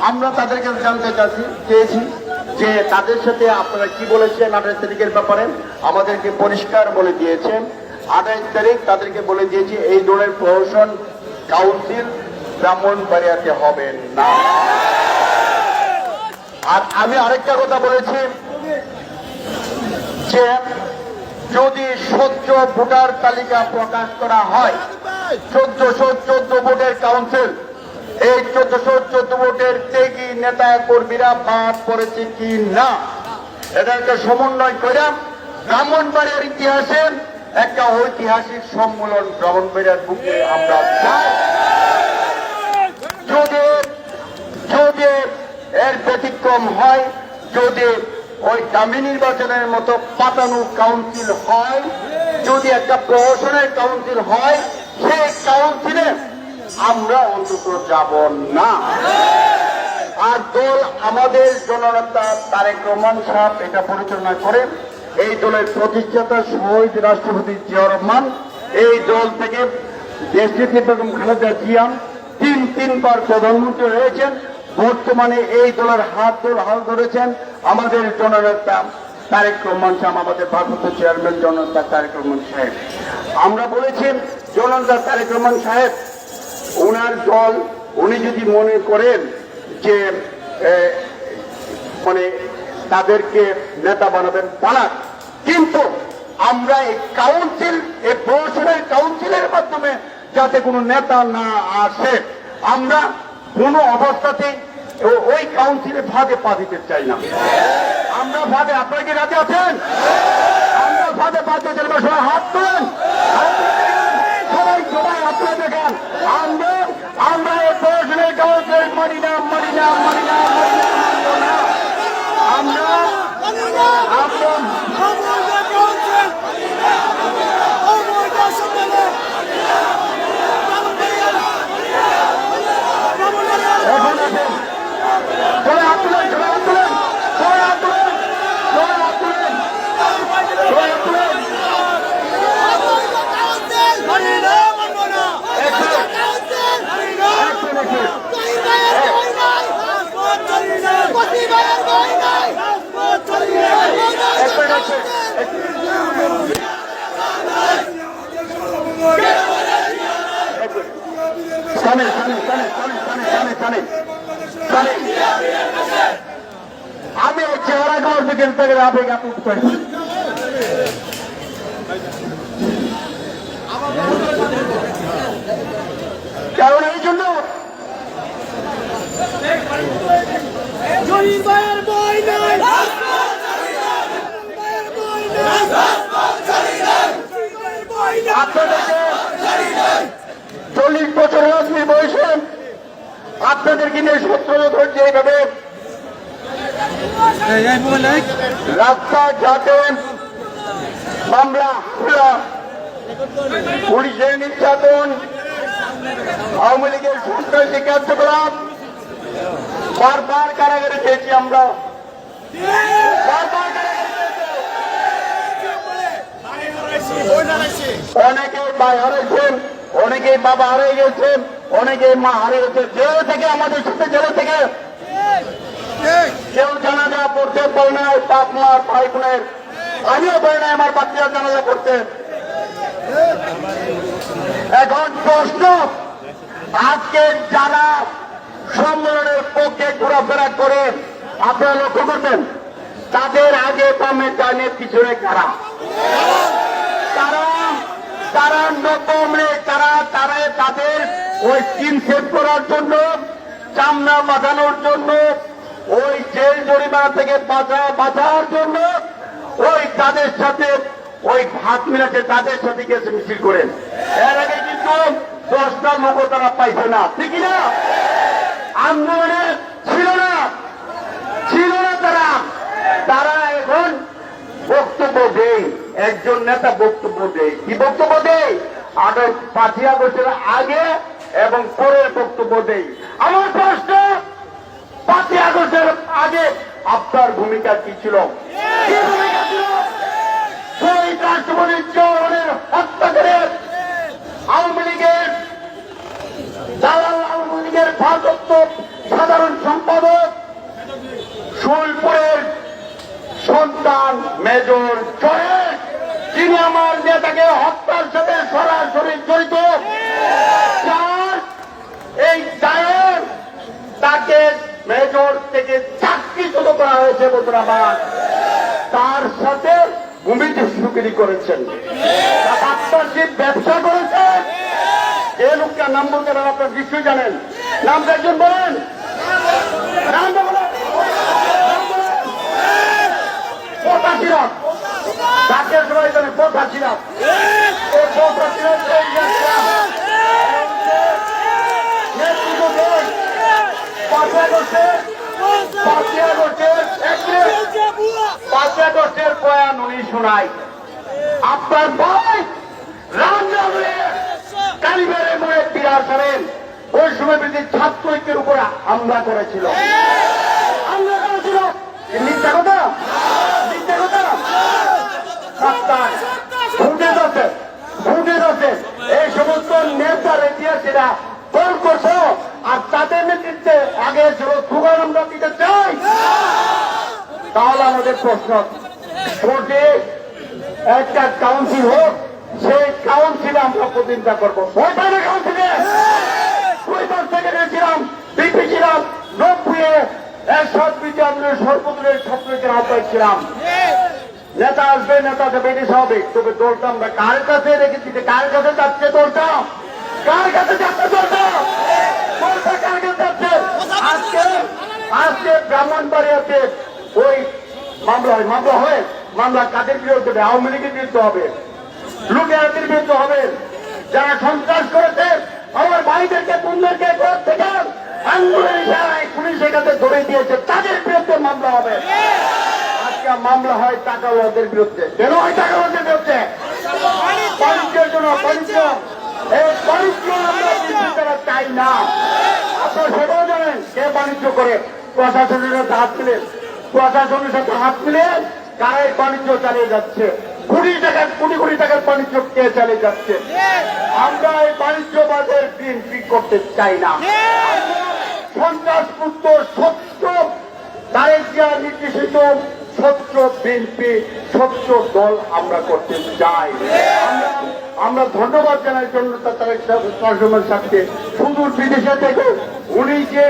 আমরা তাদের কাছে জানতে চেয়েছি যে তাদের সাথে আপনারা কি বলেছেন 28 তারিখের ব্যাপারে। আমাদেরকে পরিষ্কার বলে দিয়েছেন 28 তারিখ তাদেরকে বলে দিয়েছি এই দলের প্রশাসন কাউন্সিল ব্রাহ্মণবাড়িয়াতে হবে না। আর আমি আরেকটা কথা বলেছি যে যদি স্বচ্ছ ভোটার তালিকা প্রকাশ করা হয় 1414 ভোটের কাউন্সিল, এই 1414 ভোটের ত্যাগী নেতা কর্মীরা বাদ পড়েছে কি না এটাকে সমন্বয় করে ব্রাহ্মণবাড়িয়ার ইতিহাসে একটা ঐতিহাসিক সম্মেলন ব্রাহ্মণবাড়িয়ার বুকে আমরা চাই। যদি এর ব্যতিক্রম হয়, যদি ওই দামি নির্বাচনের মতো পাতানো কাউন্সিল হয়, যদি একটা প্রহসনের কাউন্সিল হয়, সেই কাউন্সিলে আমরা অন্তত যাব না। আর দল আমাদের জননেতা তারেক রহমান সাহেব এটা পরিচালনা করেন। এই দলের প্রতিষ্ঠাতা শহীদ রাষ্ট্রপতি জিয়াউর রহমান এই দল থেকে দেশনেত্রী বেগম খালেদা জিয়া তিনবার প্রধানমন্ত্রী হয়েছেন। বর্তমানে এই দলের হাল ধরেছেন আমাদের জননেতা তারেক রহমান সাহেব, আমাদের ভারপ্রাপ্ত চেয়ারম্যান জননেতা তারেক রহমান সাহেব। আমরা বলেছি জননেতা তারেক রহমান সাহেব ওনার দল উনি যদি মনে করেন যে মানে তাদেরকে নেতা বানাবেন বানাক, কিন্তু আমরা এই কাউন্সিল, এই প্রশাসনের কাউন্সিলের মাধ্যমে যাতে কোনো নেতা না আসে, আমরা কোনো অবস্থাতে ওই কাউন্সিলে ভাগে পা দিতে চাই না। আমরা ভাগে, আপনারা কি রাজি আছেন? আমরা ভাগে পা দিতে চাই না। সবাই হাত তুলেন, সবাই আপনারা দেখেন। আমরা এই প্রশাসনের কাউন্সিল মানি না, মানি না, মানি না, মানি না, আমরা আমি চেহারা গাঁও থেকে আবেগ আপলোড করি। কারণ এই জন্য আপনাদেরকে 40 বছর রাজনীতি বয়সে আপনাদেরকে নিয়ে 17 ধৈর্য এইভাবে রাস্তাঘাটে মামলা, পুলিশের নির্যাতন, আওয়ামী লীগের সন্ত্রাসী কার্যকলাপ, বারবার কারাগারে পেয়েছি আমরা, অনেকে ভাই হারাইছেন, অনেকে বাবা হারিয়ে গেছেন, অনেকে মা হারিয়ে গেছে। জেল থেকে আমাদের সাথে জেল থেকে কেউ জানাজা পড়তে পারে না, বাপ মা ভাই বোনের, আমিও পারি না আমার বাচ্চারা জানাজা পড়তে। এখন প্রশ্ন, আজকে যারা সম্মেলনের পক্ষে ঘোরাফেরা করে আপনারা লক্ষ্য করবেন তাদের আগে বামে ডানে পিছনে কারা, তারা নকমে তারা তাদের ওই স্কিন সেট করার জন্য, চামড়া বাঁধানোর জন্য, ওই জেল জরিমানা থেকে বাঁচার জন্য ওই তাদের সাথে ওই হাত মিলাতে তাদের সাথে গেছে মিছিল করেন। এর আগে কিন্তু 10টা লোক তারা পাইছে না, ঠিক না? আন্দোলনে ছিল না তারা এখন বক্তব্য দেয়, একজন নেতা বক্তব্য দেয়। কি বক্তব্য দেয়? 5ই আগস্টের আগে এবং পরের বক্তব্য দেয়। আমার প্রশ্ন, 5ই আগস্টের আগে আপনার ভূমিকা কি ছিল? শহীদ রাষ্ট্রপতি জিয়াউর হত্যা করে আওয়ামী লীগের ভারপ্রাপ্ত সাধারণ সম্পাদক শুলপুরের সন্তান মেজর জয়ের, যিনি আমার নেতাকে হত্যার সাথে সরাসরি জড়িত। এই দায়ের তাকে মেজর থেকে চাকরিচ্যুত করা হয়েছে বন্ধুরাবাদ। তার সাথে ভূমিতে সুবিধি করেছেন, পার্টনারশিপ ব্যবসা করেছেন। যে লোকটার নাম বলতে পারেন, আপনার নিশ্চয়ই জানেন। নামটা একজন বলেন, নামটা বলেন। পটাশিরাম, তাকে সবাই জানে পটাশিরাম। এই পটাশিরাম বয়ান উনি শোনায়। আপনার ভাই কালীবাড়ির মোড়ে বিরাজ করেন, ওই সময় ব্রিটিশ ছাত্র ঐক্যের উপর হামলা করেছিল। মিথ্যা কথা, মিথ্যা কথা। ফুটেজ আছে, ফুটেজ আছে। এই সমস্ত নেতারা ইতিহাসীরা দল করছো, আর তাদের নেতৃত্বে আগে ছিল সুগার আমরা দিতে চাই। তাহলে আমাদের প্রশ্ন, কোর্টে একটা কাউন্সিল হোক, সেই কাউন্সিলে আমরা প্রতিনিধিত্ব করবো। ওইখানে কাউন্সিলে ছিলাম, বিপি ছিলাম, 90 এরশাদ বিদ্যালয়ের সর্বদলের ছাত্রদের আহ্বায়ক ছিলাম। নেতা আসবে, নেতা যাবে, এটা স্বাভাবিক। তবে দলটা আমরা কার কাছে রেখেছি, কার কাছে যাচ্ছে দলটা, কার কাছে যাচ্ছে দলটা, দলটা কার কাছে যাচ্ছে। আজকে আজকে ব্রাহ্মণবাড়িয়াতে ওই মামলা হয়, মামলা কাদের বিরুদ্ধে হবে? আওয়ামী লীগের বিরুদ্ধে হবে, লুটেরাদের বিরুদ্ধে হবে। যারা সন্ত্রাস করেছে আমার ভাইদেরকে, বোনদেরকে থেকে আন্দোলনের ইশারায় পুলিশের কাছে ধরে দিয়েছে, তাদের বিরুদ্ধে মামলা হবে। আজকে মামলা হয় টাকাওয়ালাদের বিরুদ্ধে। কেন হয় টাকাওয়ালাদের বিরুদ্ধে? বাণিজ্যের জন্য। বাণিজ্য, এই বাণিজ্য আমরা চাই না। আপনারা সেটাও জানেন কে বাণিজ্য করে। প্রশাসনের সাথে হাত মিলেন, প্রশাসনের সাথে হাত মিলেন, কারা এই বাণিজ্য চালিয়ে যাচ্ছে। কোটি কোটি টাকার বাণিজ্য কে চালিয়ে যাচ্ছে। আমরা এই বাণিজ্যবাদের বিএনপি করতে চাই না। সন্ত্রাস মুক্ত স্বচ্ছ তারেক জিয়া নির্দেশিত স্বচ্ছ বিএনপি, স্বচ্ছ দল আমরা করতে চাই। আমরা ধন্যবাদ জানাই জনতা তারেক সাথে সুদূর বিদেশে থেকে উনি যে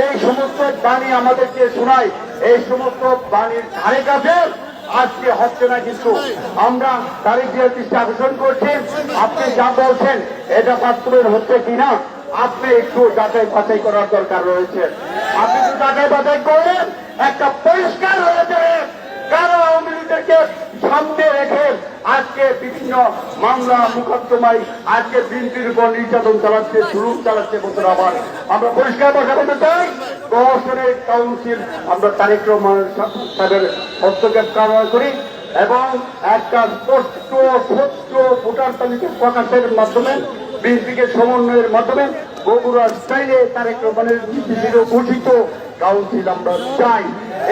এই সমস্ত বাণী আমাদেরকে শোনায়, এই সমস্ত বাণীর ধারে কাছে আজকে হচ্ছে না। কিন্তু আমরা তারেক জিয়ার দৃষ্টি আকর্ষণ করছি, আপনি যা বলছেন এটা বাস্তবের হচ্ছে কিনা আপনি একটু যাচাই বাছাই করার দরকার রয়েছে। আপনি একটু যাচাই বাছাই করেন, একটা পরিষ্কার হয়ে যাবে কারা আওয়ামী লীগকে সামনে রেখে আজকে বিভিন্ন মামলা মোকদ্দমায় আজকে বিএনপির উপর নির্যাতন চালাচ্ছে, জুলুম চালাচ্ছে। বন্ধুরা আবার আমরা পরিষ্কার ভাষা বলতে চাই, প্রশাসনের কাউন্সিল আমরা তারেক রহমান সাহেবের হস্তক্ষেপ কামনা করি এবং একটা স্পষ্ট স্বচ্ছ ভোটার তালিকা প্রকাশের মাধ্যমে, বিএনপিকে সমন্বয়ের মাধ্যমে বগুড়া স্টাইলে তারেক রহমানের ঘোষিত কাউন্সিল আমরা চাই।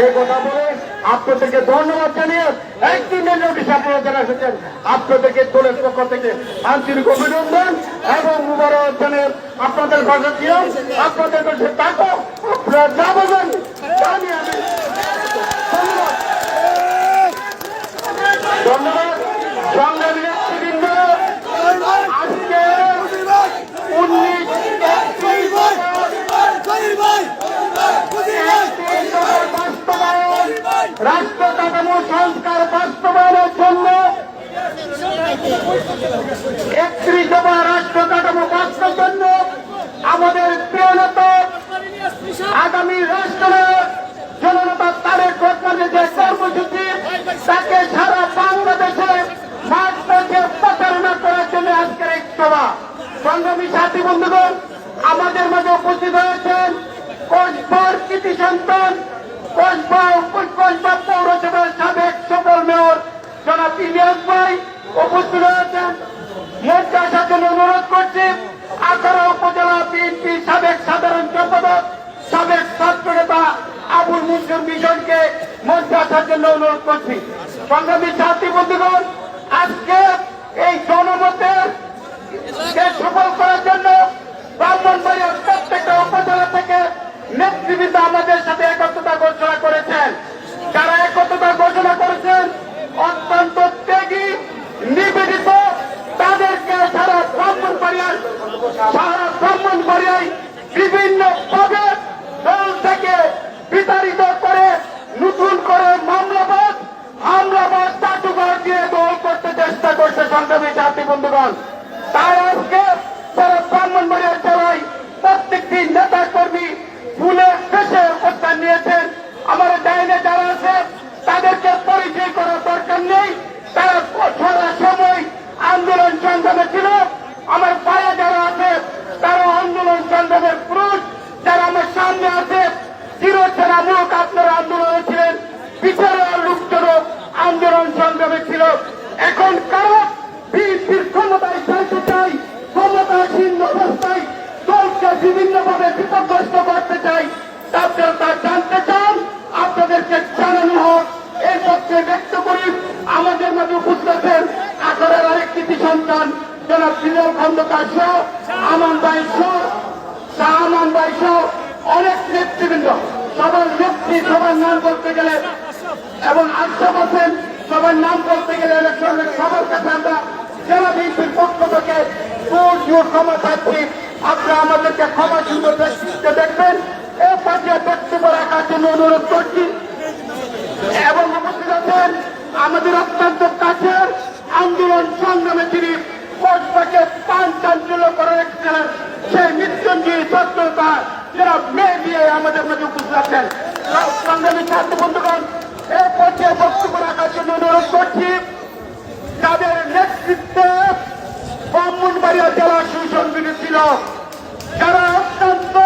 এই কথা বলে আপনাদেরকে ধন্যবাদ জানিয়ে একদিনের নোটিশ আপনারা যারা এসেছেন আপনাদেরকে দলের পক্ষ থেকে আন্তরিক অভিনন্দন এবং মুবারক জানিয়ে আপনাদের ভাষা ছিলাম, আপনাদের কাছে থাকো, আপনারা যা বলবেন জানি আমি। ধন্যবাদ সংগ্রামী নেতৃবৃন্দ। আজকে 19 রাষ্ট্র কাঠামো সংস্কার বাস্তবায়নের জন্য 31 দফা রাষ্ট্র কাঠামো বাস্তবের জন্য আমাদের প্রিয় নেতা আগামী রাষ্ট্রনায়ক জননেতা তারেক রহমানের যে কর্মসূচি, তাকে সারা বাংলাদেশে মাঠ পর্যায়ে প্রচারণা করার জন্য আজকের এই সভা। সংগ্রামী সাথী বন্ধুগণ, আমাদের মাঝে উপস্থিত হয়েছেন কোচবিহার কৃতি সন্তান কোচবিহার পৌরসভার সাবেক সফল মেয়র জনাব ইলিয়াস ভাই উপস্থিত হয়েছেন। মঞ্চে আসার জন্য অনুরোধ করছি আখাউড়া উপজেলা বিএনপি সাবেক সাধারণ সম্পাদক, সাবেক ছাত্র নেতা আবুল মুনসুর মিশনকে মঞ্চে আসার জন্য অনুরোধ করছি। সংগ্রামী সাথী বন্ধুগণ, আজকে এই জনমতের সফল করার জন্য ব্রাহ্মণবাড়িয়ার প্রত্যেকটা উপজেলা থেকে নেতৃবৃন্দ আমাদের সাথে একত্রতা ঘোষণা করেছেন। যারা একত্রতা ঘোষণা করেছেন অত্যন্ত ত্যাগী, নিবেদিত, তাদেরকে সারা ব্রাহ্মণবাড়িয়ায় বিভিন্ন ভাবে দল থেকে বিতাড়িত করে নতুন করে হামলাবাদ চাটুকার দিয়ে দল করতে চেষ্টা করছে। সংগ্রামী জাতি বন্ধুগণ, তাই আজকে সারা ব্রাহ্মণবাড়িয়া জেলায় প্রত্যেকটি নেতা কর্মী ফুলে ফেসে অবস্থান নিয়েছেন। আমার ডাইনে যারা আছে তাদেরকে পরিচয় করার দরকার নেই, তারা সারা সময় আন্দোলন সংগ্রামে ছিল। আমার পায়ে যারা আছে তারা আন্দোলন সংগ্রামের পুরুষ, যারা আমার সামনে আছে চিরচেনামূলক আপনারা আন্দোলনে ছিলেন, পিছনে লোকজন আন্দোলন সংগ্রামে ছিল। এখন কারণ বিএনপির ক্ষমতায় চাইতে চাই, ক্ষমতাসীন অবস্থায় দলকে বিভিন্নভাবে বিপদগ্রস্ত করতে চাই, আপনারা তা জানতে চান, আপনাদেরকে জানানো হোক। এই পক্ষে ব্যক্ত করি আমাদের মাঝে উপস্থিত আছেন আখড়ার আরেক কৃতি সন্তান জনাব বিজয় খন্দকার সহ আমান ভাই সহ শাহমান ভাই সহ অনেক নেতৃবৃন্দ। সবার নেত্রী সবার নাম বলতে গেলে এবং আশা বলছেন সবার নাম বলতে গেলে ইলেকশনের সবার কাছে আমরা জেলা বিএনপির পক্ষ থেকে ক্ষমা চাচ্ছি। আপনারা আমাদেরকে ক্ষমা সুন্দর দৃষ্টিতে দেখবেন। এ পর্যায়ে বক্তব্য রাখার জন্য অনুরোধ করছি এবং উপস্থিত আছেন আমাদের অত্যন্ত কাছের আন্দোলন সংগ্রামে তিনি কোর্টটাকে পান চাঞ্চল্য করে রেখেছিলেন সেই মৃত্যুঞ্জয়ী সত্যতা যারা মেয়ে দিয়ে আমাদের মাঝে উপস্থিত আছেন। সংগ্রামী ছাত্র বন্ধুগণ, এই পর্যায়ে বক্তব্য রাখার জন্য অনুরোধ করছি যাদের নেতৃত্বে ব্রাহ্মণবাড়িয়া জেলা সুসংগঠিত ছিল, যারা অত্যন্ত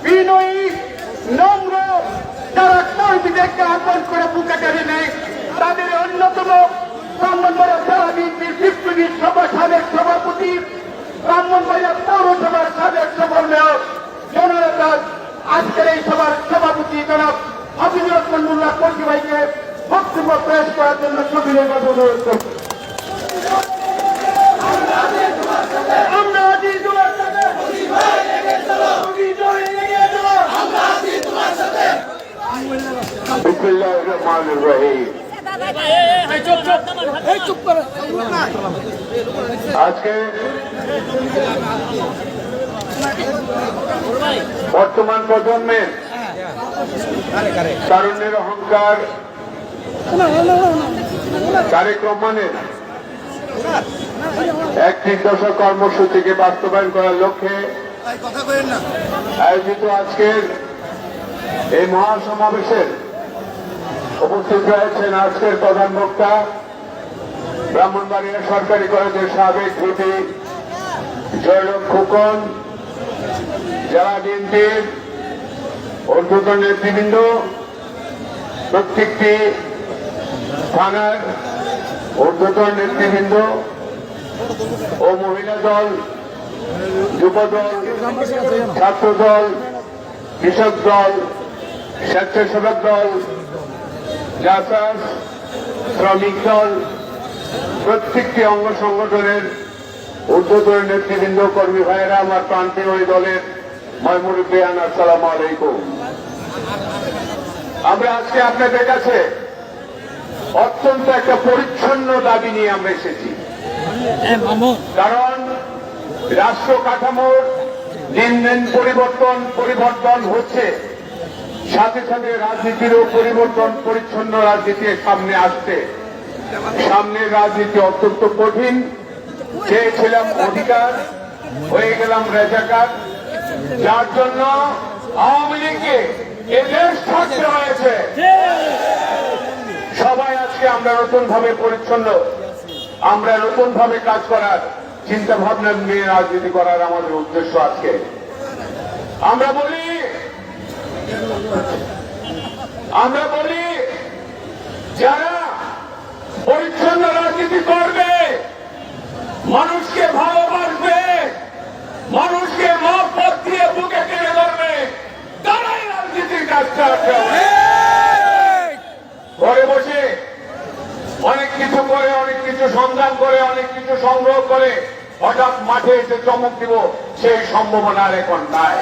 বিনয়ী নম্র, যারা কর্মীদেরকে আপন করে বুকে টেনে নেয়, তাদের অন্যতম ব্রাহ্মণবাড়িয়া জেলা বিএনপির বিপ্লবী সভা সাবেক সভাপতি, ব্রাহ্মণবাড়িয়া পৌরসভার সাবেক সফল মেয়র জননেতা, আজকের এই সভার সভাপতি জনাব হাফিজুর রহমান মোল্লা কর্মী ভাইকে বক্তব্য পেশ করার জন্য সবিনয় অনুরোধ করছি। আজকে বর্তমান প্রজন্মের তারুণ্যের অহংকার তারেক রহমানের একটি দশক কর্মসূচিকে বাস্তবায়ন করার লক্ষ্যে আয়োজিত আজকের এই মহাসমাবেশের উপস্থিত রয়েছেন আজকের প্রধান বক্তা ব্রাহ্মণবাড়িয়া সরকারি কলেজের সাবেক ভিপি জয়লোক খোকন, জেলা বিএনপির ঊর্ধ্বতন নেতৃবৃন্দ, প্রত্যেকটি থানার ঊর্ধ্বতন নেতৃবৃন্দ ও মহিলা দল, যুব দল, ছাত্র দল, কৃষক দল, স্বেচ্ছাসেবক দল, জাসাস, শ্রমিক দল, প্রত্যেকটি অঙ্গ সংগঠনের ঊর্ধ্বতন নেতৃবৃন্দ, কর্মী ভাইয়েরা, আমার প্রান্তীয় ওই দলের ময়মুরুবিয়ান, আসসালামু আলাইকুম। আমরা আজকে আপনাদের কাছে অত্যন্ত একটা পরিচ্ছন্ন দাবি নিয়ে আমরা এসেছি। কারণ রাষ্ট্র কাঠামোর দিন দিন পরিবর্তন হচ্ছে, সাথে সাথে রাজনীতিরও পরিবর্তন, পরিচ্ছন্ন রাজনীতি সামনে আসছে। সামনের রাজনীতি অত্যন্ত কঠিন। চেয়েছিলাম অধিকার, হয়ে গেলাম রেজাকার, যার জন্য আওয়ামী লীগকে এদেশ থাকতে হয়েছে। সবাই আজকে আমরা নতুন ভাবে পরিচ্ছন্ন, আমরা নতুন ভাবে কাজ করার চিন্তা ভাবনা নিয়ে রাজনীতি করার আমাদের উদ্দেশ্য। আজকে আমরা বলি যারা পরিচ্ছন্ন রাজনীতি করবে, মানুষকে ভালোবাসবে, মানুষকে মহব্বত দিয়ে বুকে টেনে ধরবে, তারাই রাজনীতির কাজটা হবে। ঘরে বসে অনেক কিছু করে, অনেক কিছু সংগ্রাম করে, অনেক কিছু সংগ্রহ করে হঠাৎ মাঠে এসে চমক দিব, সেই সম্ভাবনা আর এখন নাই।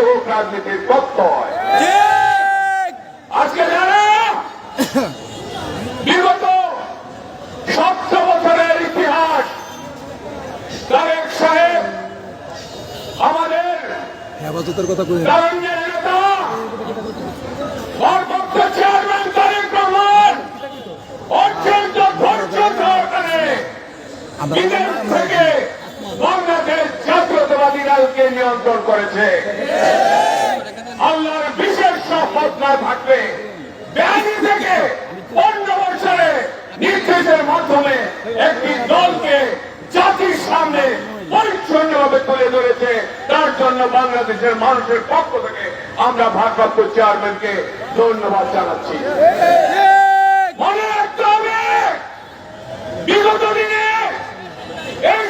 হোক রাজনীতির প্রত্যয়। আজকে যারা বিগত 17 বছরের ইতিহাস তারেক সাহেব আমাদের তারুণ্যের নেতা ভারপ্রাপ্ত চেয়ারম্যান তারেক রহমান অত্যন্ত ধৈর্য সহকারে বিদেশ থেকে বাংলাদেশ জাতীয়তাবাদী দলকে নিয়ন্ত্রণ করেছে। আল্লাহর বিশেষ শপথ না থাকলে ব্যাংক থেকে 15 বছরে নির্দেশের মাধ্যমে একটি দলকে জাতির সামনে পরিচ্ছন্নভাবে তুলে ধরেছে। তার জন্য বাংলাদেশের মানুষের পক্ষ থেকে আমরা ভারপ্রাপ্ত চেয়ারম্যানকে ধন্যবাদ জানাচ্ছি। মনে রাখতে হবে, বিগত দিনে এই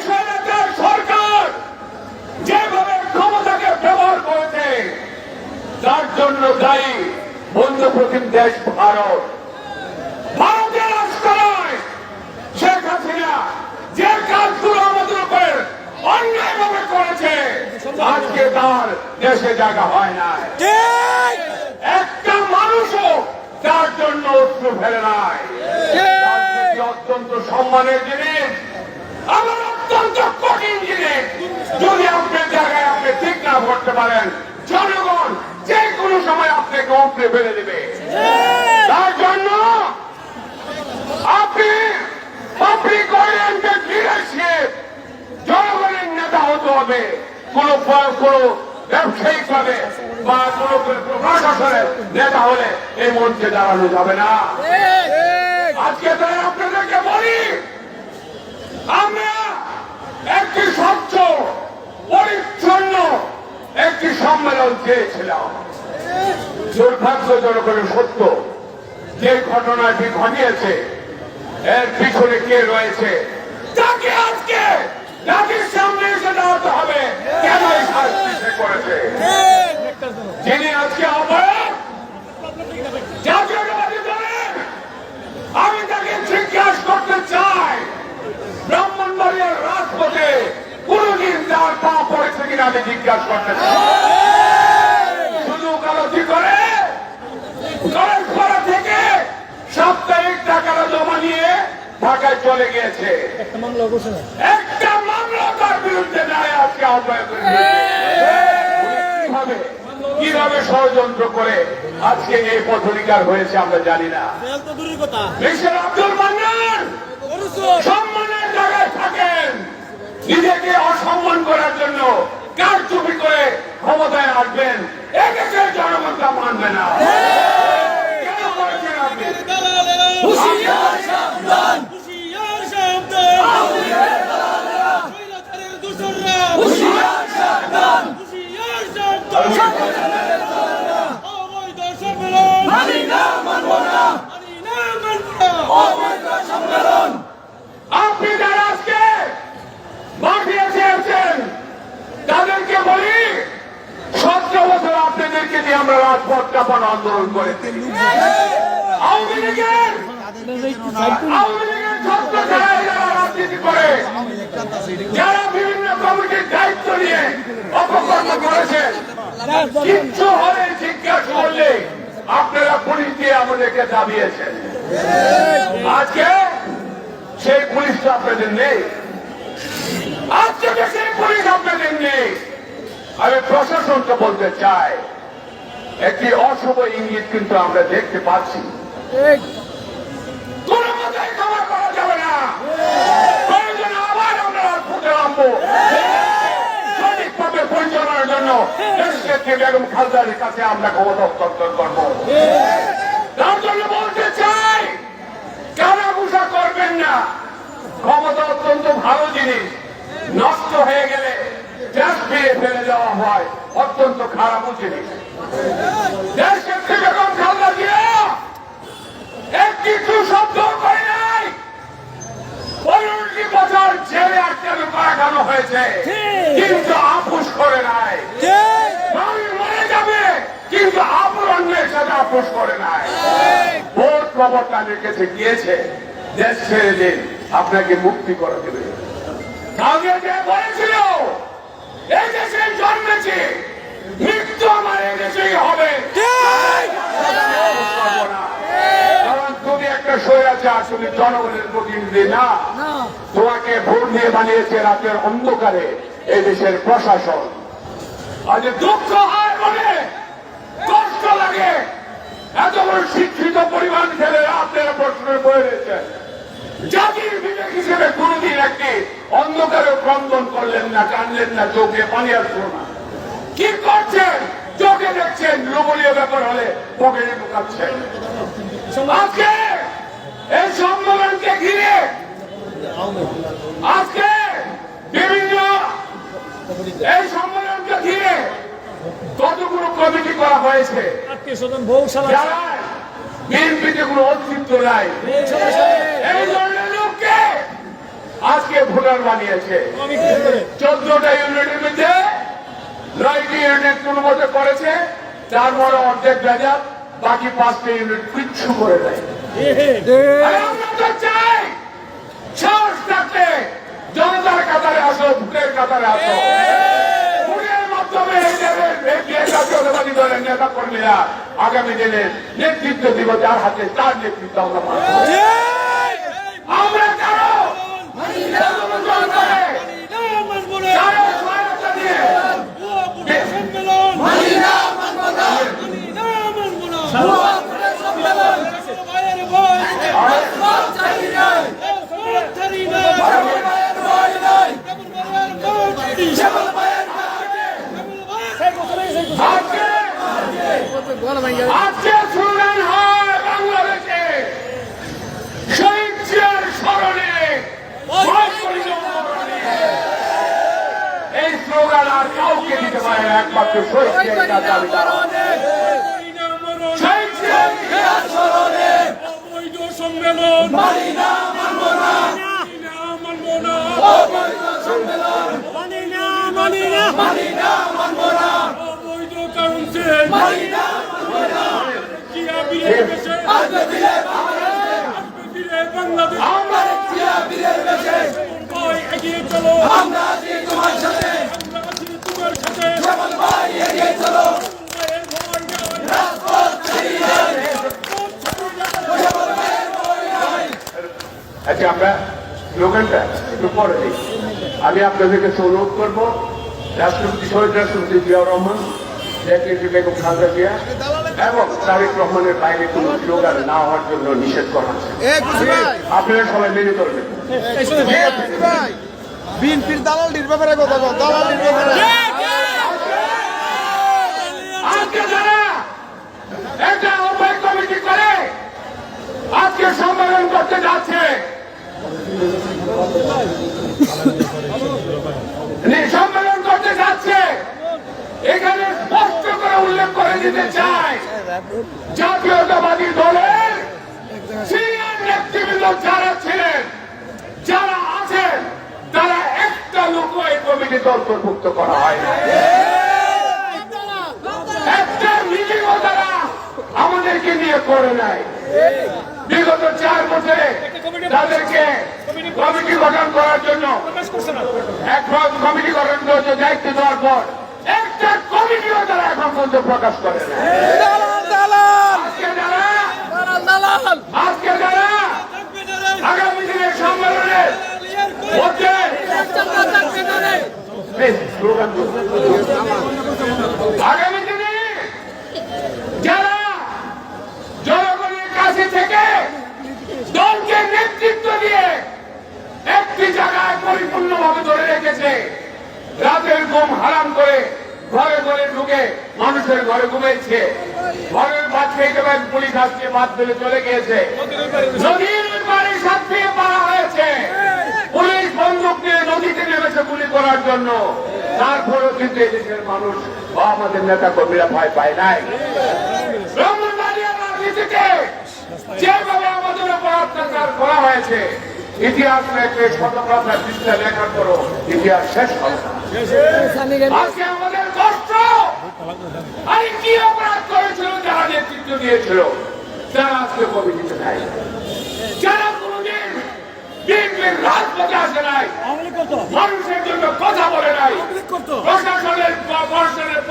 সরকার যেভাবে ক্ষমতাকে ব্যবহার করেছে তার জন্য দায়ী বন্ধু প্রতিম দেশ ভারত। ভারতের রাষ্ট্রয় শেখ হাসিনা যে কাজগুলো আমাদের উপর অন্যায়ভাবে করেছে আজকে তার দেশে জায়গা হয় না। একটা মানুষও তার জন্য অশ্রু ফেলে নাই। অত্যন্ত সম্মানের জিনিস, আমার অত্যন্ত কঠিন জিনিস। যদি আপনার জায়গায় আপনি ঠিক না করতে পারেন, জনগণ যে কোনো সময় আপনাকে উপরে ফেলে দেবে। তার জন্য আপনি লিডারশিপ জনগণের নেতা হতে হবে। কোন ব্যবসায়িক ভাবে বা কোন প্রশাসনের নেতা হলে এই মঞ্চে দাঁড়ানো যাবে না। আজকে তাই আপনাদেরকে বলি, আমরা একটি স্বচ্ছ পরিচ্ছন্ন একটি সম্মেলন চেয়েছিলাম। দুর্ভাগ্যজনক সত্য, যে ঘটনাটি ঘটিয়েছে এর পিছনে কে রয়েছে তাকে আজকে জাতির সামনে এসে দাঁড়াতে হবে। কেন এই শাস্তি সে করেছে? যিনি আজকে আহ্বায়ক জাতীয়তাবাদী দলের, আমি তাকে জিজ্ঞাসা করতে চাই, ব্রাহ্মণবাড়িয়ার রাজপথে কোনদিন তার পা পড়েছে কিনা আমি জিজ্ঞাসা করতে চাই। শুধু কালতি করে কলেজপাড়া থেকে সাপ্তাহিক টাকাটা জমা নিয়ে ঢাকায় চলে গিয়েছে। একটা মামলা তার বিরুদ্ধে নেয় আজকে আহ্বায়ক। কিভাবে ষড়যন্ত্র করে আজকে এই পথলিকার হয়েছে আমরা জানি না। মিস্টার আব্দুল মান্নান সম্মানের জায়গায় থাকেন, নিজেকে অসম্মান করার জন্য কারচুপি করে ক্ষমতায় আসবেন, এদেশের জনগণ তা মানবে না। কেন করেছেন আপনি? আপনি যারা আজকে মাঠে এসেছেন তাদেরকে বলি, 17 বছর আপনাদেরকে দিয়ে আমরা রাজপথ কাঁপানো আন্দোলন করেছি। আওয়ামী লীগের ছাত্র যারা রাজনীতি করে, যারা বিভিন্ন কমিটির দায়িত্ব নিয়ে অপকর্ম করেছেন, কিচ্ছু হলে জিজ্ঞাসা করলে আপনারা পুলিশ দিয়ে আমাদেরকে দাবিয়েছেন। আজকে সেই পুলিশটা আপনাদের নেই, আজকে সেই পুলিশ আপনাদের নেই। আমি প্রশাসনকে বলতে চাই, একটি অশুভ ইঙ্গিত কিন্তু আমরা দেখতে পাচ্ছি। কোন মতেই ক্ষমা করা যাবে না। প্রয়োজনে আবার আমরা রাজপথে নামবো, সঠিকভাবে পরিচালনার জন্য দেশকে বেগম খালেদার কাছে আমরা ক্ষমতা হস্তান্তর করবো। তার জন্য বলতে চাই, কানাঘুষা করবেন না। ক্ষমতা অত্যন্ত ভালো জিনিস, নষ্ট হয়ে গেলে দেশ ফিরে ফেলে দেওয়া হয় অত্যন্ত খারাপ জিনিস। দেশকে বেগম খালেদা জিয়া একটি শব্দ করে নাই। 15টি বছর জেলে আটকানো কারাগানো হয়েছে, কিন্তু আপোষ করে নাই। মরে যাবে, কিন্তু আপুর অন্যের সাথে আপোষ করে নাই। ভোট প্রবর্তনের কাছে গিয়েছে, দেশ ছেড়ে দিন, আপনাকে মুক্তি করে দেবে। কাউকে যে বলেছিল এই দেশে জন্মেছে, মৃত্যু আমার এনেছেই হবে। কারণ তুমি একটা স্বৈরাচার, তুমি জনগণের প্রতিনিধি না। তোমাকে ভোট দিয়ে বানিয়েছে রাতের অন্ধকারে এই দেশের প্রশাসন। আজ দুঃখ হয় মনে, কষ্ট লাগে, এত বড় শিক্ষিত পরিবার ছেলে আপনারা প্রশ্নের বয়ে রয়েছে। জাতির বিবেক হিসেবে কোনদিন একটি অন্ধকারে ক্রন্দন করলেন না, কানলেন না, চোখে পানি আসলো না। কি করছেন? চোখে দেখছেন, লোভনীয় ব্যাপার হলে পকেটে ঢুকাচ্ছেন। আজকে এই সম্মেলনকে ঘিরে আজকে বিভিন্ন এই সম্মেলনকে ঘিরে কতগুলো কমিটি করা হয়েছে, যারা বিএনপিতে কোনো অস্তিত্ব নাই, এই ধরনের লোককে আজকে ভোটার বানিয়েছে। 14টা ইউনিটের মধ্যে 9টি ইউনিট কোনো মতে করেছে, তার মধ্যে অর্ধেক ভেজাল, বাকি 5টা ইউনিট কিচ্ছু করে দেয়। আমরা তো চাই সাহস থাকলে জনতার কাতারে আসো, ভোটের কাতারে আসো। ভোটের মাধ্যমে জাতীয়তাবাদী দলের নেতা কর্মীরা আগামী দিনে নেতৃত্ব দিব, যার হাতে তার নেতৃত্ব আমরা মানব। আমরা কারো আজকে স্লোগান হয় বাংলাদেশে শহীদ জিয়ার স্মরণে, এই স্লোগান আর কাউকে দিতে পারে না, একমাত্র শহীদ জিয়ার দাবিদার। শহীদ জিয়ার স্মরণে অবৈধ সম্মেলন মানি না, মানব না, মানব না, অবৈধ সম্মেলন মানি না, মানি না, মানি না, মানব না, অবৈধ কাউন্সিল মানি না, মানব না। জিয়া বীরের বেশে আসবে, ফিরে বাংলাদেশ, আমরা জিয়া বীরের বেশে ভাই এগিয়ে চলো, আমরা আছি তোমার সাথে, আমরা আছি তোমার সাথে, যেমন ভাই এগিয়ে চলো, রাজপথ ছাড়িয়ে যাই। আচ্ছা, আমরা স্লোগানটা একটু পরে দিই। আমি আপনাদেরকে অনুরোধ করবো, রাষ্ট্রপতি শহীদ রাষ্ট্রপতি জিয়াউর রহমান, জাতীয় বেগম খালেদা জিয়া এবং তারেক রহমানের বাইরে কোন স্লোগান না হওয়ার জন্য নিষেধ করা আছে। আপনারা সবাই মেনে করবেন। বিএনপির দালালির ব্যাপারে কথা বল, দালালির ব্যাপারে আজকে যারা একটা উপায় কমিটি করে আজকে সম্মেলন করতে যাচ্ছে, সম্মেলন করতে যাচ্ছে, এখানে স্পষ্ট করে উল্লেখ করে দিতে চাই, জাতীয়তাবাদী দলের সিনিয়র নেতৃবৃন্দ যারা ছিলেন, যারা আছেন, তারা একটা লোক এই কমিটিতে অন্তর্ভুক্ত করা হয় না। একটা মিটিংও তারা আমাদেরকে নিয়ে করে নাই। বিগত 4 বছরে তাদেরকে কমিটি গঠন করার জন্য, এখন কমিটি গঠন করতে দায়িত্ব দেওয়ার পর একটা কমিটিও তারা এখন পর্যন্ত প্রকাশ করে না। আজকে যারা আগামী দিনের সম্মেলনে আগামী দিনে যারা জনগণের কাছে থেকে দলকে নেতৃত্ব দিয়ে একটি জায়গায় পরিপূর্ণভাবে ধরে রেখেছে, রাতের ঘুম হারাম করে ঘরে ঘরে ঢুকে মানুষের ঘরে ঘুমাইছে, ঘরের ভাত খেয়ে পুলিশ আসছে, ভাত ফেলে চলে গিয়েছে, নদীর পানি সাথে পারা হয়েছে, পুলিশ বন্দুক নিয়ে নদীতে নেমেছে গুলি করার জন্য। তারপরেও কিন্তু এই দেশের মানুষ বা আমাদের নেতা কর্মীরা ভয় পায় নাই। রাজনীতিতে যেভাবে আমাদের উপর অত্যাচার করা হয়েছে, ইতিহাস লেখে শতকথা পৃষ্ঠা লেখার পরও ইতিহাস শেষ হবে না। আজকে আমাদের কষ্ট, আর কি অপরাধ করেছিল যারা নেতৃত্ব দিয়েছিল, যারা আজকে কমিটিতে নাই, যারা কোনদিন বিএনপির রাজপথে আসে নাই, মানুষের জন্য কথা বলে নাই, প্রশাসনের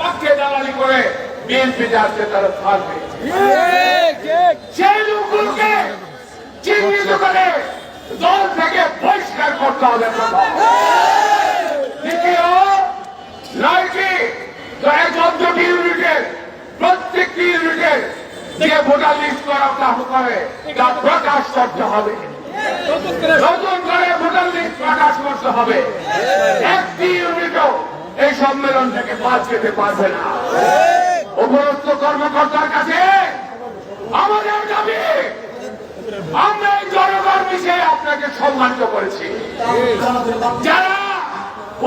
পক্ষে দালালি করে বিএনপি যাচ্ছে তারা থাকবে। সেই লোকগুলোকে চিহ্নিত করে দল থেকে বহিষ্কার করতে হবে। দ্বিতীয়, নয়টি 14টি ইউনিটের প্রত্যেকটি ইউনিটের যে ভোটার লিস্ট করা করে তা প্রকাশ করতে হবে। নতুন করে ভোটার লিস্ট প্রকাশ করতে হবে। একটি ইউনিটও এই সম্মেলন থেকে বাদ যেতে পারবে না। উপরস্থ কর্মকর্তার কাছে আমাদের দাবি, আমরা এই জনগণ বিষয়ে আপনাকে সম্মানিত করেছি। যারা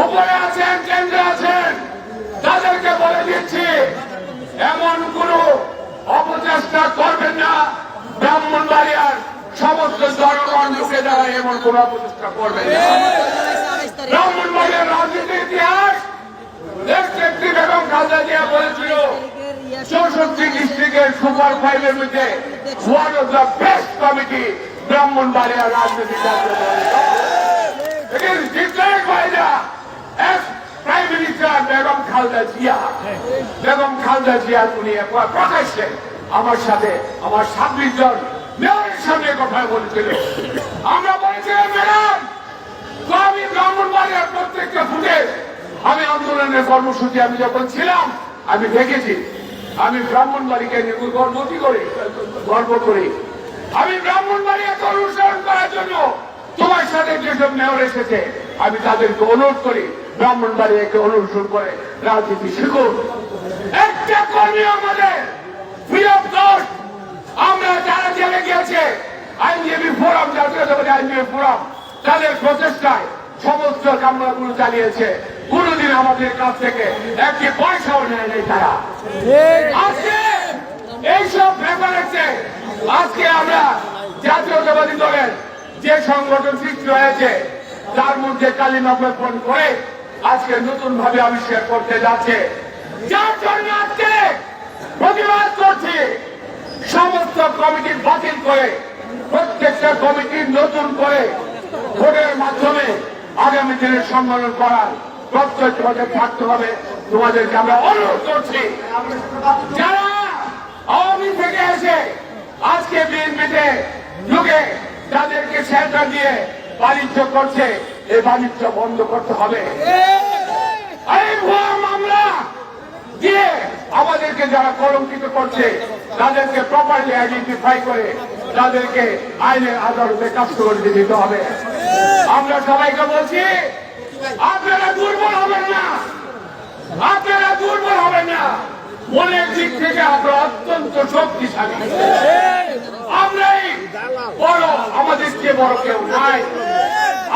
উপরে আছেন, কেন্দ্রে আছেন, তাদেরকে বলে দিচ্ছি এমন কোন অপচেষ্টা করবেন না। ব্রাহ্মণবাড়িয়ার সমস্ত জনগণ ঢুকে যারা এমন কোন অপচেষ্টা করবেন না। ব্রাহ্মণবাড়িয়ার রাজনীতির ইতিহাস দেশনেত্রী বেগম খালেদা জিয়া বলেছিল 64 ডিস্ট্রিক্টের সুপার ফাইভের মধ্যে one of the best committee ব্রাহ্মণবাড়িয়ার রাজনীতি প্রাইম মিনিস্টার বেগম খালেদা জিয়া। বেগম খালেদা জিয়া উনি প্রকাশ্যে আমার সাথে আমার 26 জন মেয়রের সঙ্গে কথা বলেছিল। আমরা বলেছিলাম ম্যাডাম, আমি ব্রাহ্মণবাড়িয়ার প্রত্যেকটা ফুটে আমি আন্দোলনের কর্মসূচি আমি যখন ছিলাম আমি দেখেছি। আমি ব্রাহ্মণবাড়িকে গর্ব করি। আমি ব্রাহ্মণবাড়িয়াকে অনুসরণ করার জন্য তোমার সাথে যেসব মেয়র এসেছে আমি তাদেরকে অনুরোধ করি ব্রাহ্মণবাড়িয়াকে অনুসরণ করে রাজনীতি শিখুন। একটা কর্মী আমাদের ফ্রি অফ কস্ট, আমরা যারা জেলে গিয়েছে আইনজীবী ফোরাম, জাতীয়তাবাদী আইনজীবী ফোরাম, তাদের প্রচেষ্টায় সমস্ত কামনাগুলো চালিয়েছে। কোনদিন আমাদের কাছ থেকে একটি পয়সাও নেয় নেই তারা। আজকে এইসব ব্যাপারে আজকে আমরা জাতীয়তাবাদী দলের যে সংগঠন সৃষ্টি হয়েছে তার মধ্যে কালিমা বপন করে আজকে নতুন ভাবে আবিষ্কার করতে যাচ্ছে। যার জন্য আজকে প্রতিবাদ করছি সমস্ত কমিটি বাতিল করে প্রত্যেকটা কমিটি নতুন করে ভোটের মাধ্যমে আগামী দিনের সম্মেলন করার প্রত্যয় তোমাদের থাকতে হবে। তোমাদেরকে আমরা অনুরোধ করছি, যারা আওয়ামী থেকে এসে আজকে বিএনপিতে ঢুকে তাদেরকে শেল্টার দিয়ে বাণিজ্য করছে, এই বাণিজ্য বন্ধ করতে হবে। এই ভুয়া মামলা দিয়ে আমাদেরকে যারা কলঙ্কিত করছে তাদেরকে প্রপারলি আইডেন্টিফাই করে তাদেরকে আইনের আদালতে কাস্টডিতে দিতে হবে। আমরা সবাইকে বলছি আপনারা দুর্বল হবেন না, আপনারা দুর্বল হবেন না। মনের দিক থেকে আমরা অত্যন্ত শক্তিশালী। আমরাই বড়, আমাদের চেয়ে বড় কেউ নাই।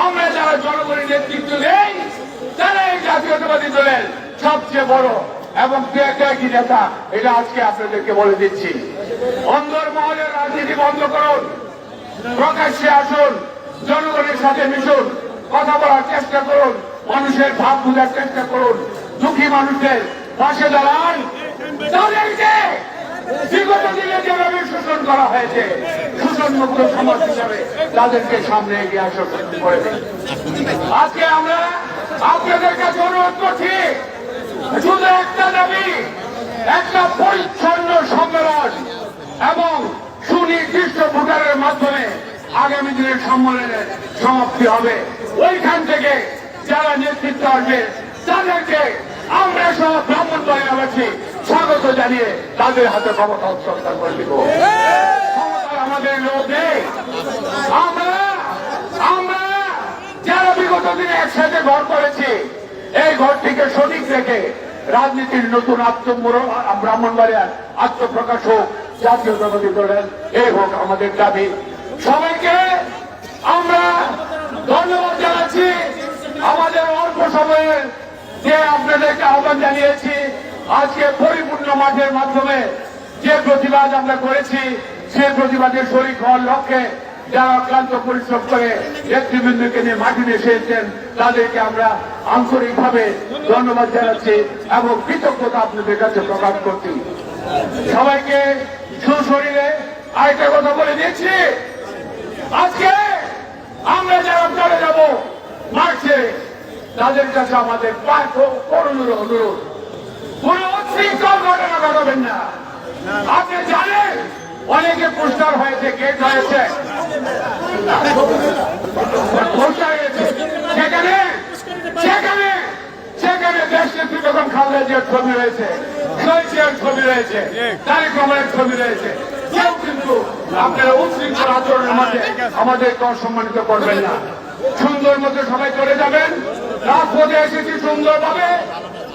আমরা যারা জনগণের নেতৃত্ব দেই তারা এই জাতীয়তাবাদী দলের সবচেয়ে বড় এবং ত্যাগী নেতা। এটা আজকে আপনাদেরকে বলে দিচ্ছি। অন্দর মহলের রাজনীতি বন্ধ করুন, প্রকাশ্যে আসুন, জনগণের সাথে মিশুন, কথা বলার চেষ্টা করুন, মানুষের ভাব বোঝার চেষ্টা করুন, দুঃখী মানুষের পাশে দাঁড়ান। তাদেরকে বিগত দিনে যেভাবে শোষণ করা হয়েছে শোষণ মুক্ত সমাজ হিসাবে তাদেরকে সামনে এগিয়ে আসন করে দিন। আজকে আমরা আপনাদের কাছে অনুরোধ করছি শুধু একটা দাবি, একটা পরিচ্ছন্ন সম্মেলন এবং সুনির্দিষ্ট ভোটারের মাধ্যমে আগামী দিনের সম্মেলনের সমাপ্তি হবে। ওইখান থেকে যারা নেতৃত্ব আসবে তাদেরকে আমরা সব ব্রাহ্মণবাড়িয়াবাসী স্বাগত জানিয়ে তাদের হাতে ক্ষমতা হস্তান্তর করে দিব। ক্ষমতা আমাদের লোক নেই। আমরা যারা বিগত দিনে একসাথে ঘর করেছি এই ঘরটিকে সঠিক রেখে রাজনীতির নতুন ব্রাহ্মণবাড়িয়ার আত্মপ্রকাশ হোক, জাতীয়তাবাদী দলের এই হোক আমাদের দাবি। সবাইকে আমরা ধন্যবাদ জানাচ্ছি। আমাদের অল্প সময়ে যে আপনাদেরকে আহ্বান জানিয়েছি, আজকে পরিপূর্ণ মাঠের মাধ্যমে যে প্রতিবাদ আমরা করেছি সেই প্রতিবাদের শরীক হওয়ার লক্ষ্যে যারা ক্লান্ত পরিশ্রম করে নেতৃবৃন্দকে নিয়ে মাঠে এসেছেন তাদেরকে আমরা আন্তরিকভাবে ধন্যবাদ জানাচ্ছি এবং কৃতজ্ঞতা আপনাদের কাছে প্রকাশ করছি। সবাইকে সুশরীরে আরেকটা কথা বলে দিয়েছি, আজকে আমরা যারা চলে যাব মার্চে, তাদের কাছে আমাদের করুণের অনুরোধ, কোন উচ্ছৃঙ্খল ঘটনা ঘটাবেন না। আপনি জানেন অনেকে পোস্টার হয়েছে, গেট হয়েছে, পোস্টার হয়েছে, সেখানে সেখানে সেখানে দেশ নেত্রী বেগম খালেদা জিয়ার ছবি রয়েছে, শহীদ জিয়ার ছবি রয়েছে, তারেক রহমানের ছবি রয়েছে। কেউ কিন্তু আপনারা উচ্ছৃঙ্খল আচরণের মধ্যে আমাদেরকে অসম্মানিত করবেন না। সুন্দর মতো সবাই চলে যাবেন। রাজপথে এসেছি সুন্দরভাবে,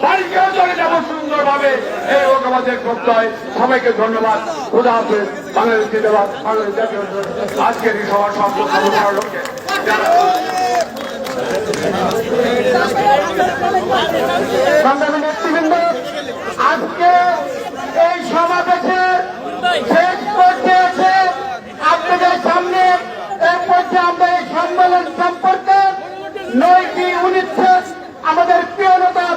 বাড়িতেও চলে যাবো সুন্দরভাবে, এই হোক আমাদের প্রত্যয়। সবাইকে ধন্যবাদ। খোদা হাফেজ। বাংলাদেশ জিন্দাবাদ। বাংলাদেশ জাতীয় আজকের এই সভা সফল লোককে সংগ্রামী নেতৃবৃন্দ, আজকে এই সমাবেশে শেষ পর্যায়ে এসে আপনাদের সামনে এক পর্যায়ে আমরা এই সম্মেলন সম্পর্কে 9টি অনুচ্ছেদ আমাদের প্রিয় নেতা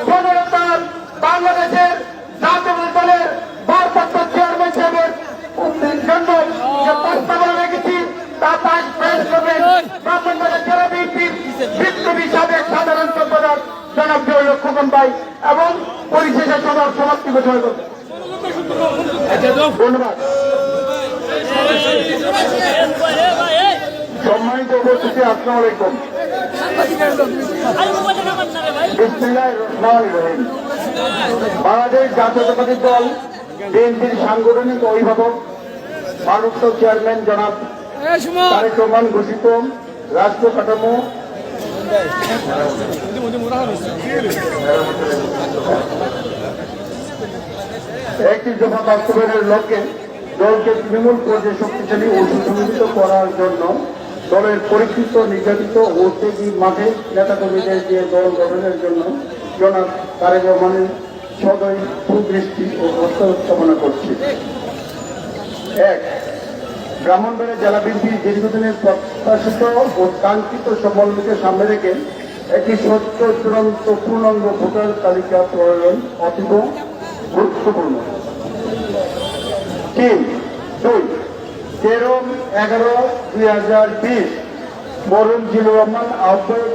জননেতার বাংলাদেশের জাতীয় দলের ভারপ্রাপ্ত চেয়ারম্যান সাহেবের জন্য যে প্রস্তাবনা রেখেছি তা পাশ পেশ করবেন ব্রাহ্মণবাড়িয়া জেলা বিএনপির বিপ্লবী সাবেক সাধারণ সম্পাদক জনাব জয়লক্ষ খোকন ভাই এবং পরিশেষে সবার সমাপ্তি ঘোষণা করবেন। ধন্যবাদ। সম্মানিত উপস্থিতি, আসসালামু আলাইকুম। বিসমিল্লাহির রহমানির রহিম। বাংলাদেশ জাতীয়তাবাদী দল বিএনপির সাংগঠনিক অভিভাবক ভারপ্রাপ্ত চেয়ারম্যান জনাব তারেক রহমান ঘোষিত রাষ্ট্র কাঠামো একটি দফা বাস্তবায়নের লক্ষ্যে দলকে তৃণমূল পর্যায়ে শক্তিশালী ও সুসংগঠিত করার জন্য দলের পরীক্ষিত নির্যাতিত ও ত্যাগী মাঠে নেতাকর্মীদের দিয়ে দল গঠনের জন্য জনাব তারেক রহমানের সদয় সুদৃষ্টি ও প্রস্তাব কামনা করছি। 1. ব্রাহ্মণবাড়িয়া জেলা বিএনপির দীর্ঘদিনের প্রত্যাশিত ও কাঙ্ক্ষিত সমন্বয়কে সামনে রেখে একটি স্বচ্ছ চূড়ান্ত পূর্ণাঙ্গ ভোটার তালিকা প্রণয়ন অতীব গুরুত্বপূর্ণ। 3. 13/11/2020 মরহুম জিল্লুর রহমান আহ্বায়ক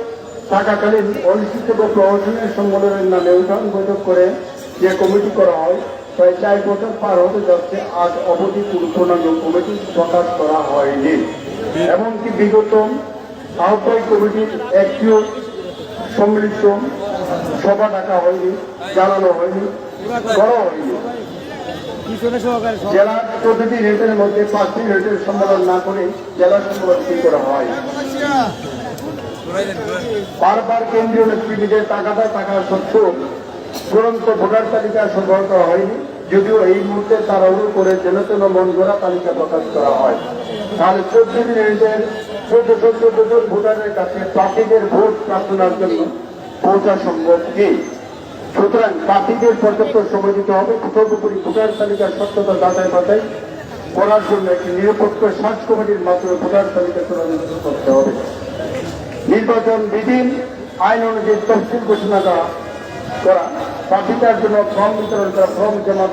থাকাকালীন অনুষ্ঠিত প্রহসনের সম্মেলনের নামে উঠান বৈঠক করে যে কমিটি করা হয় প্রায় 4 বছর পার হতে যাচ্ছে, আজ অবধি পূর্ণাঙ্গ কমিটি প্রকাশ করা হয়নি। এমনকি বিগত আহ্বায়ক কমিটির একটিও সম্মিলিত সভা ডাকা হয়নি, জানানো হয়নি, করা হয়নি। জেলার প্রতিটি রেটের মধ্যে 5টি রেটের সম্মেলন না করে জেলা সম্মেলন করা হয়। বারবার কেন্দ্রীয় নেতৃবৃন্দের টাকা সত্ত্বেও চূড়ান্ত ভোটার তালিকা সংগ্রহ করা হয়নি, যদিও এই মুহূর্তে তাড়াহুড়ো করে যেন তেন মন গড়া তালিকা প্রকাশ করা হয়। তাহলে 14 রেটের 14 জন ভোটারের কাছে প্রার্থীদের ভোট প্রার্থনার জন্য পৌঁছা সম্ভব কি? সুতরাং প্রার্থীদের পর্যাপ্ত সময় দিতে হবে। সর্বোপরি ভোটার তালিকার সত্যতা যাচাই বাছাই করার জন্য একটি নিরপেক্ষ সার্চ কমিটির মাধ্যমে ভোটার তালিকা চূড়ান্ত করতে হবে। নির্বাচন বিধি আইন অনুযায়ী তফসিল ঘোষণা করা, প্রার্থিতার জন্য ফর্ম বিতরণ করা, ফর্ম জমা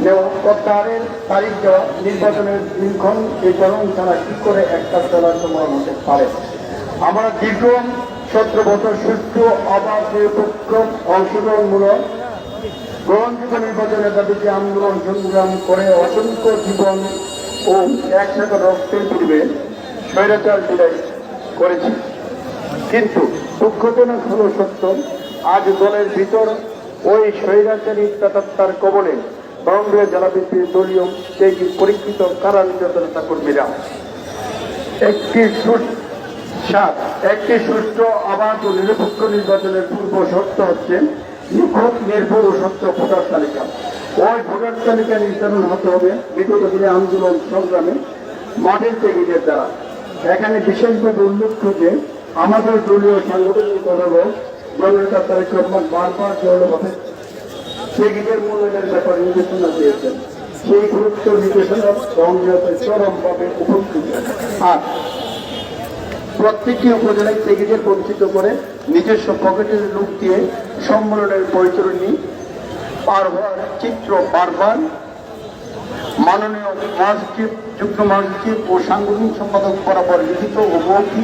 দেওয়া, প্রত্যাহারের তারিখ দেওয়া, নির্বাচনের দিনক্ষণ এই চরণ ছাড়া কি করে একটা চলার সময় হতে পারে? আমরা দীর্ঘ 17 বছর সুষ্ঠু অবাধ নিরপেক্ষ অংশগ্রহণমূলক গ্রহণযোগ্য নির্বাচনের দাবিতে আন্দোলন সংগ্রাম করে অসংখ্য জীবন ও একসাথে রক্তের পূর্বে স্বৈরাচার বিদায় করেছি। কিন্তু দুঃখজনক হল সত্য, আজ দলের ভিতর ওই স্বৈরাচারী প্রেতাত্মার কবলে ব্রাহ্মণবাড়িয়া জেলা বিএনপির দলীয় সেই পরীক্ষিত কারানিরত নেতা কর্মীরা। একটি সুষ্ঠু অবাধ ও নিরপেক্ষ নির্বাচনের পূর্ব শর্ত হচ্ছে নিখুঁত, নির্ভুল ও স্বচ্ছ ভোটার তালিকা। ওই ভোটার তালিকা নির্ধারণ হতে হবে বিগত দিনে আন্দোলন সংগ্রামে মাঠের ত্যাগীদের দ্বারা। এখানে বিশেষভাবে উল্লেখ্য যে আমাদের দলীয় সাংগঠনিক অভিভাবক জননেতা তারেক রহমান বারবার জলভাবে ত্যাগীদের মূল্যায়নের ব্যাপারে নির্দেশনা দিয়েছেন। সেই গুরুত্ব নির্দেশনা সংগ্রহে চরমভাবে উপস্থিত। আর প্রত্যেকটি উপজেলায় ত্যাগীদের বঞ্চিত করে নিজস্ব পকেটের লুক দিয়ে সম্মেলনের পরিচালনী পার হওয়ার চিত্র বারবার মাননীয় মহাসচিব, যুগ্ম মহাসচিব ও সাংগঠনিক সম্পাদক বরাবর লিখিত ও মৌখিক